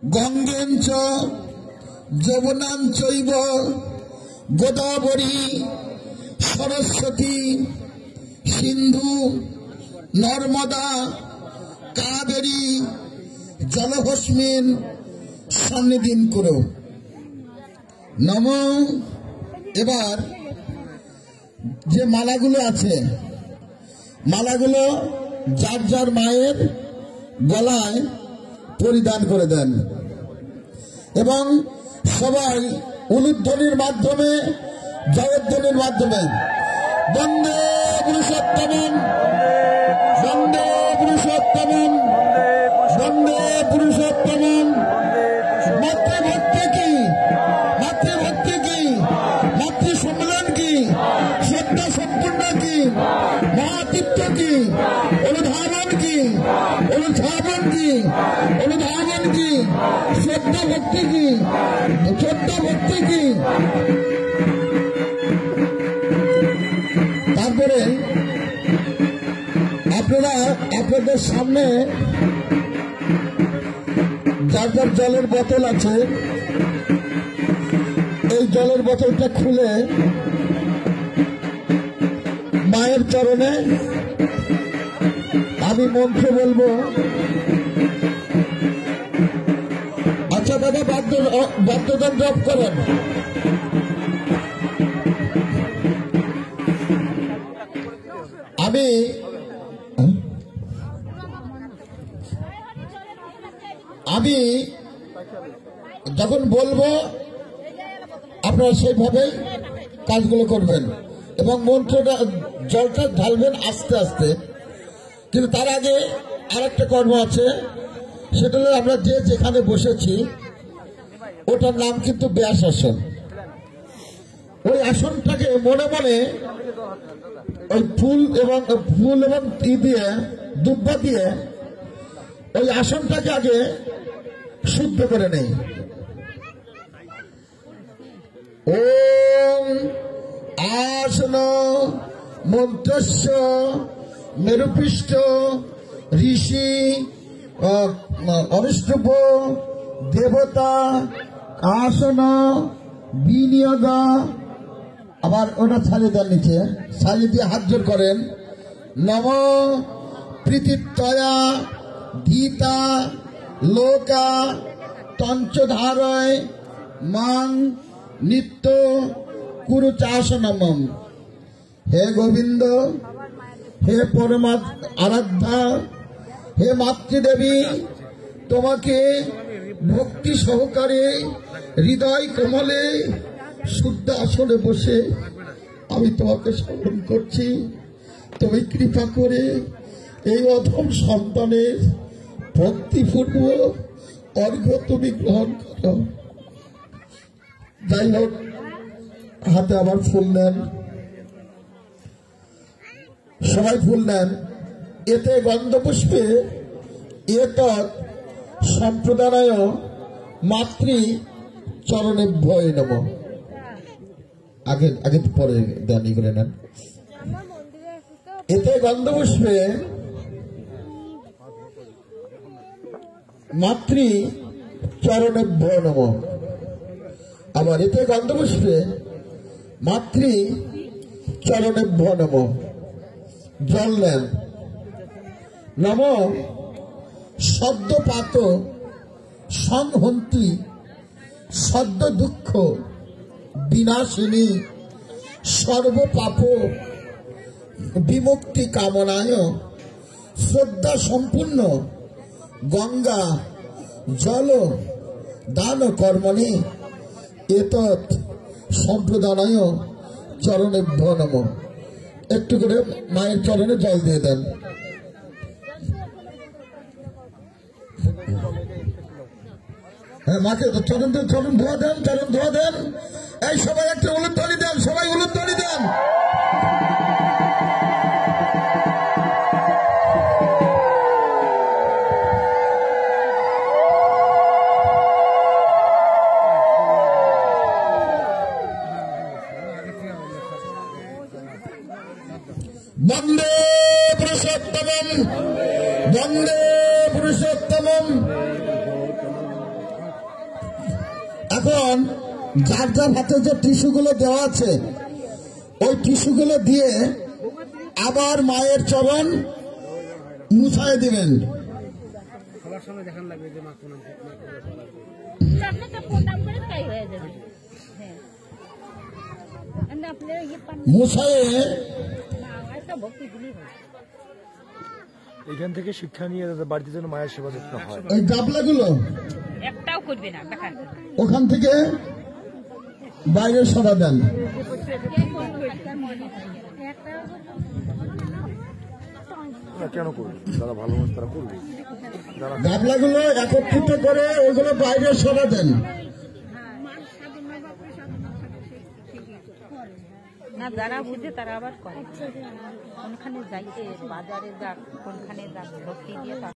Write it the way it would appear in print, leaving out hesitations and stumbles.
গঙ্গেঞ্চ যমুনাঞ্চৈব গোদাবরী সরস্বতী সিন্ধু নর্মদা কাবেরী জলহস্মিন সন্নিধিন করো নম। এবার যে মালাগুলো আছে মালাগুলো যার যার মায়ের গলায় পরিধান করে দেন এবং সবাই উলুধ্বনির মাধ্যমে জয়ধ্বনির মাধ্যমে বন্দে পুরুষোত্তমম বন্দে পুরুষোত্তমম বন্দে পুরুষোত্তমম। মাতৃভক্তি কি মাতৃভক্তি কি মাতৃ সম্মেলন কি শ্রদ্ধা সম্পূর্ণ কি মহাতীর্থ কি অনুধাবন কি অনুধাবন কি অনুধাবন কি শ্রদ্ধা ভক্তি কি শ্রদ্ধা ভক্তি কি। তারপরে আপনারা আপনাদের সামনে যার যার জলের বোতল আছে এই জলের বোতলটা খুলে মায়ের চরণে আমি মন্ত্র বলবো। আচ্ছা দাদা বাদ্যযন্ত্র জপ করেন। আমি যখন বলবো আপনারা সেইভাবে কাজগুলো করবেন এবং মন্ত্রটা জলটা ঢালবেন আস্তে আস্তে। কিন্তু তার আগে আরেকটা কর্ম আছে, সেটা হলো আমরা যে যেখানে বসেছি ওটার নাম কিন্তু ব্যাস আসন। ওই আসনটাকে মনে মনে ওই ফুল এবং ই দিয়ে দুব্বা দিয়ে ওই আসনটাকে আগে শুদ্ধ করে নেই। ওম আসন মন্ত্রস্য মেরুপৃষ্ঠ ঋষি অনুষ্ঠুপ দেবতা আসন বিনিয়োগ। আবার ওটা ছাড়িয়ে দেন নিচে, ছাড়িয়ে দিয়ে হাত জোর করেন। নম প্রীতিত্বয়া ধীতা লোকা তঞ্চধারয় মান নিত্য কুরু চাসনমম। হে গোবিন্দ, হে পরমা আরাধ্যা, হে মাতৃদেবী, তোমাকে ভক্তি সহকারে হৃদয় কমলে শুদ্ধ আসনে বসে আমি তোমাকে স্মরণ করছি। তুমি কৃপা করে এই অধম সন্তানের ভক্তিপূর্বক অর্ঘ্য তুমি গ্রহণ করো। যাই হোক, হাতে আবার ফুল নেন, সবাই ফুল নেন। এতে গন্ধপুষ্পে এতৎ সম্প্রদানায় মাতৃ চরণে ভয় নম। আগে আগে পরে দেন, করে নেন। এতে গন্ধপুষ্পে মাতৃ চরণে ভয় নম। আবার এতে গন্ধপুষ্পে মাতৃ চরণে ভয় নম। জল নেন। নম সদ্যপাত সংহন্তি সদ্য দুঃখ বিনাশিনী সর্বপাপ বিমুক্তি কামনায় শ্রদ্ধা সম্পূর্ণ গঙ্গা জল দান কর্মণি এতৎ সম্প্রদানায় চরণে নম। একটু করে মায়ের চরণে জল দিয়ে দেন। হ্যাঁ, মাকে চরণ ধোয়া দেন, চরণ ধোয়া দেন। এই সবাই একটা উলুধ্বনি দেন, সবাই উলুধ্বনি দেন। বন্দে পুরুষোত্তমম বন্দে পুরুষোত্তমম। এখন যার যার হাতে যে টিস্যুগুলো দেওয়া আছে ওই টিস্যুগুলো দিয়ে আবার মায়ের চরণ মুছায় দিবেন। মুছায়ে এখান থেকে শিক্ষা নিয়ে বাড়িতে যেন মায়ের সেবা যত্ন হয়। ওই গাবলাগুলো একটাও করবে না দেখান ওখান থেকে বাইরে সরা দেন। কেন করবে? যারা ভালো মানুষ তারা করবে। গাবলাগুলো একত্রিত করে ওগুলো বাইরে সরা দেন। না যারা বুঝে তারা আবার করে কোনখানে যাইতে বাজারে যাক কোনখানে যাক ভক্তি দিয়ে